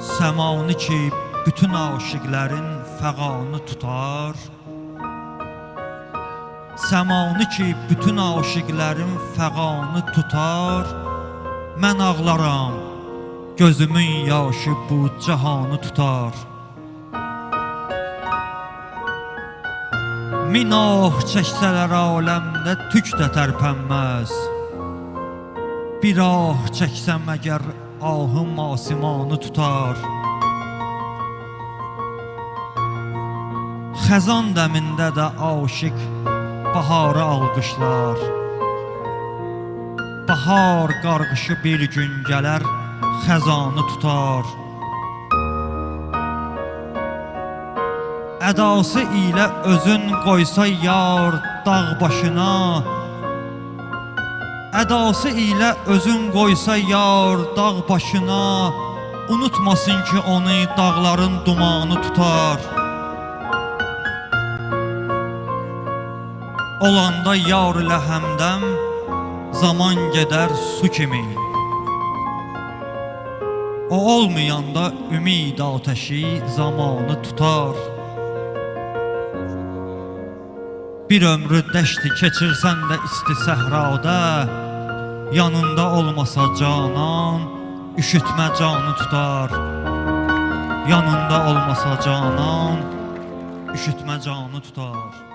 Səmanı ki bütün aşiqlərin fəğanı tutar. Səmanı ki bütün aşiqlərin fəğanı tutar. Mən ağlaram, gözümün yaşı bu cahanı tutar. Min ah çəksələr aləmdə tük də tərpənməz. Bir ah çəksəm əgər ahım asimanı tutar. Xəzan dəmində də aşiq baharı alqışlar. Bahar qarğışı bir gün gələr, xəzanı tutar. Ədası ilə özün qoysa yar dağ başına, ədası ilə özün qoysa yar dağ başına, unutmasın ki onu dağların dumanı tutar. Olanda yar ilə həmdəm, zaman gedər su kimi. O olmayanda ümid ateşi zamanı tutar. Bir ömrü dəşti keçirsən də isti səhrada, yanında olmasa canan, üşütmə canı tutar. Yanında olmasa canan, üşütmə canı tutar.